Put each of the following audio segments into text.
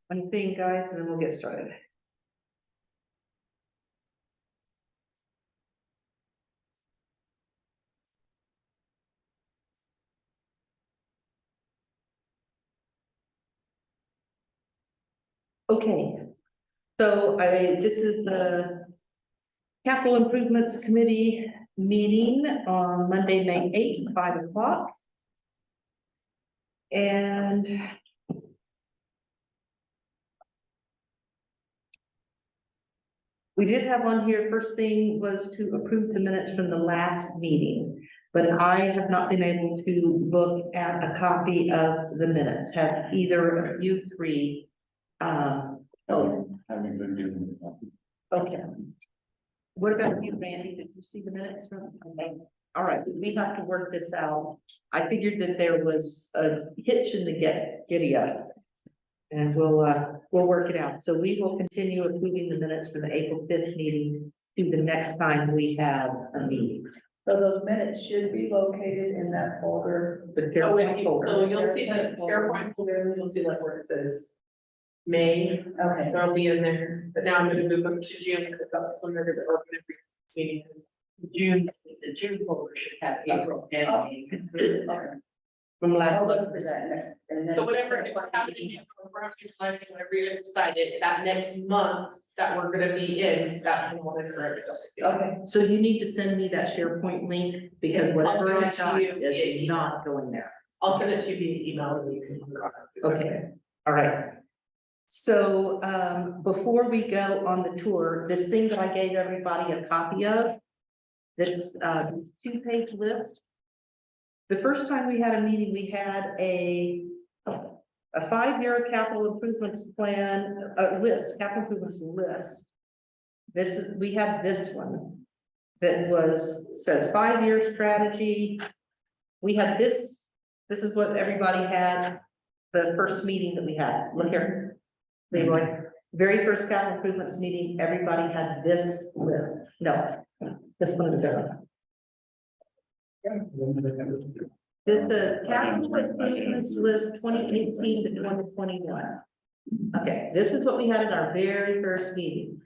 one thing, guys, and then we'll get started. Okay, so this is the Capital Improvements Committee meeting on Monday, May 8th, 5 o'clock. And we did have on here, first thing was to approve the minutes from the last meeting, but I have not been able to look at a copy of the minutes. Have either of you three? Having been given a copy. Okay. What about you, Randy? Did you see the minutes from? Okay. All right, we have to work this out. I figured that there was a hitch in the giddy up. And we'll work it out. So we will continue approving the minutes for the April 5th meeting to the next time we have a meeting. So those minutes should be located in that folder. The So SharePoint folder. so you'll see the SharePoint folder, you'll see like where it says May, Okay. they'll be in there, but now I'm gonna move them to June, because that's when they're gonna open every meeting is. June, the June folder should have April and May. From last. I'll look for that next. And then- So whatever, if we're having a June, whatever you decided, that next month that we're gonna be in, that's when all the correct stuff. is. Okay, So you need to send me that SharePoint link because whatever I I'll send got it to you via is email. not going there. I'll send it to you via email and you can. Okay, all right. So before we go on the tour, this thing that I gave everybody a copy of, this 2-page list. The first time we had a meeting, we had a 5-year capital improvements plan, capital improvements list. We had this one that says 5-year strategy. We had this is what everybody had, the first meeting that we had. Look here. Leroy, very first capital improvements meeting, everybody had this list. No, this one is different. This is capital improvements list 2018 to 2021. Okay, this is what we had at our very first meeting.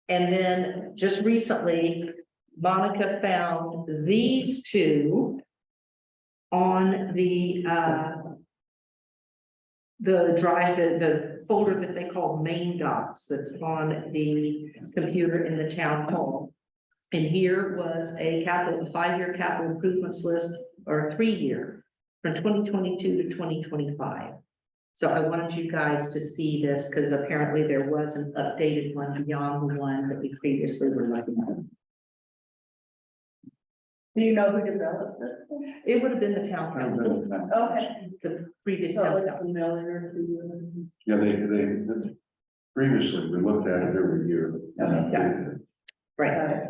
And then just recently, Monica found these two on the drive, the folder that they call main docs that's on the computer in the town hall. And here was a 5-year capital improvements list, or a 3-year from 2022 to 2025. So I wanted you guys to see this because apparently there was an updated one beyond the one that we previously were looking at. do you know who developed this? It would have been the town council, Okay. the previous So it town looks council. familiar to you. Yeah, they previously, we looked at it every year. Okay. Right.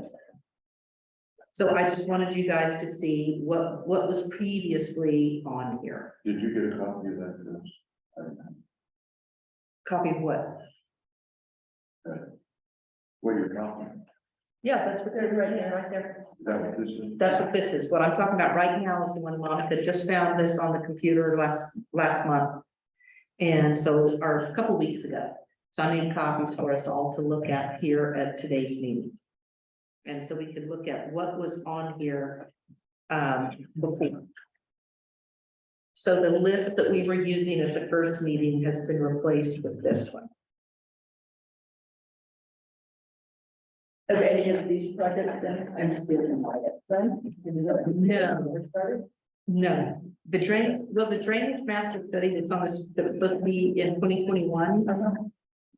So I just wanted you guys to see what was previously on here. Did you get a copy of that? Chris? Copy of what? What you're talking, Yeah, that's what's in right here, right there. is that what this is? That's what this is. What I'm talking about right now is the one Monica just found this on the computer last month. And so, or a couple weeks ago. So I made copies for us all to look at here at today's meeting. And so we could look at what was on here before. So the list that we were using at the first meeting has been replaced with this one. Have any of these projects been done? No. No, the drainage master study that's on this, that was supposed to be in 2021.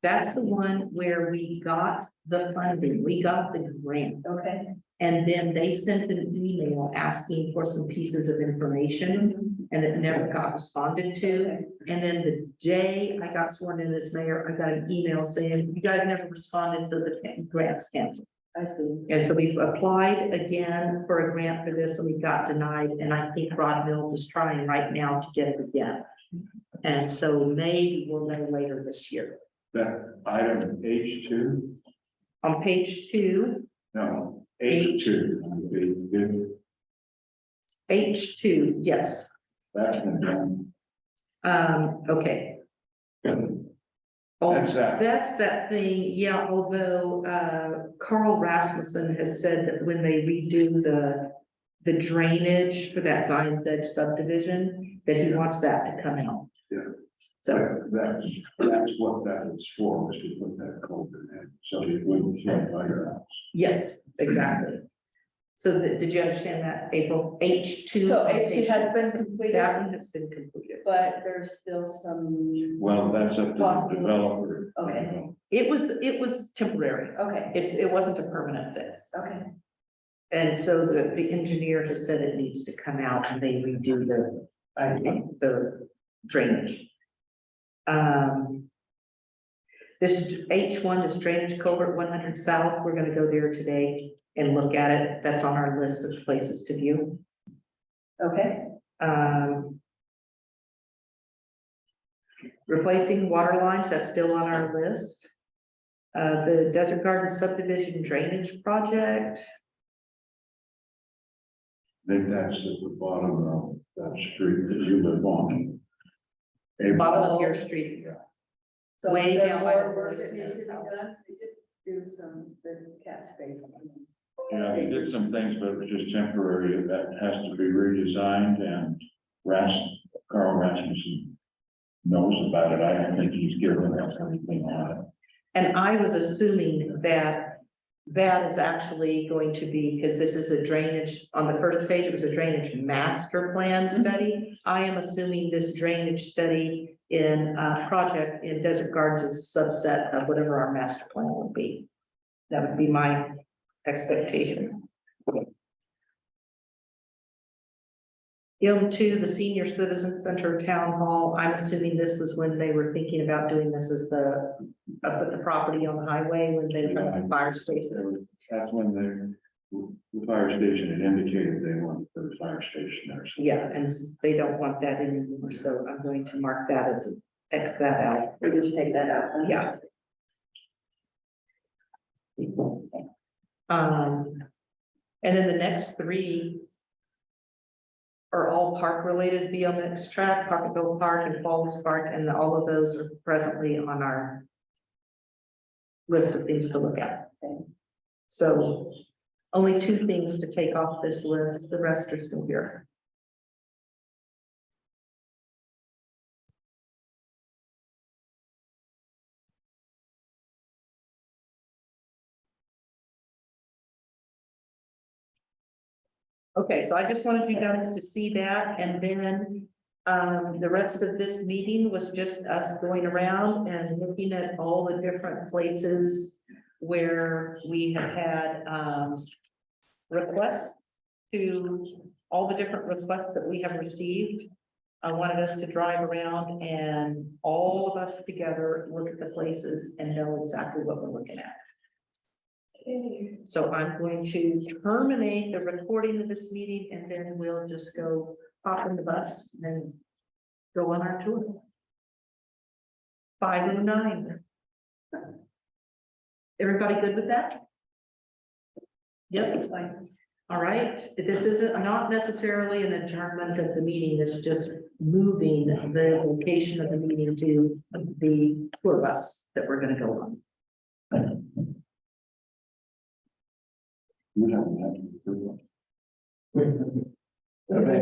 That's the one where we got the funding, we got the grant. Okay. And then they sent an email asking for some pieces of information and it never got responded to. And then the day I got sworn in as mayor, I got an email saying, you guys never responded to the grants canceled. I see. And so we've applied again for a grant for this and we got denied. And I think Rod Mills is trying right now to get it again. And so maybe we'll know later this year. That item H2, On page 2, no, H2. H2, yes. That's been done. Okay. Oh, That's that. that's that thing, yeah, although, Carl Rasmussen has said that when they redo the drainage for that Zion's Edge subdivision, that he wants that to come out. Yeah. So, That's what that is for, was to put that culvert in, so it wouldn't flood by your house. yes, exactly. So did you understand that, April? H2? So it has been completed, That one has been completed. but there's still some, Well, that's up to the Possible. developer. Okay. It was temporary. okay, It wasn't a permanent fix. okay. And so the engineer has said it needs to come out and they redo the drainage. This H1, this drainage culvert 100 South, we're gonna go there today and look at it. That's on our list of places to view. Okay, Replacing water lines, that's still on our list. The Desert Garden subdivision drainage project, I think that's at the bottom of that street that you live on. bottom of your street. so Way is there down by the more work Boy that needs to be Scouts house. done? We did do some, the catch basin. Yeah, they did some things, but it was just temporary, that has to be redesigned, and Carl Rasmussen knows about it, I don't think he's given us anything on it. And I was assuming that that is actually going to be, because this is a drainage, on the first page, it was a drainage master plan study. I am assuming this drainage study in project in Desert Gardens is a subset of whatever our master plan would be. That would be my expectation. ILM2, the Senior Citizen Center Town Hall, I'm assuming this was when they were thinking about doing this as up at the property on the highway when they were at the fire station. That's when the fire station had indicated they wanted to put a fire station there. So Yeah, and they don't want that anymore, so I'm going to mark that as X that out. We just take that out. Yeah. And then the next three are all park related, BMX track, Parkerville Park and Falls Park, and all of those are presently on our list of things to look at. So only 2 things to take off this list, the rest are still here. Okay, so I just wanted you guys to see that, and then the rest of this meeting was just us going around and looking at all the different places where we have had requests to all the different requests that we have received. I wanted us to drive around and all of us together look at the places and know exactly what we're looking at. So I'm going to terminate the recording of this meeting and then we'll just go hop in the bus and go on our tour. 5:09. Everybody good with that? Yes, fine. All right, this isn't not necessarily an adjournment of the meeting, it's just moving the location of the meeting to the tour bus that we're gonna go on. you don't have to do that.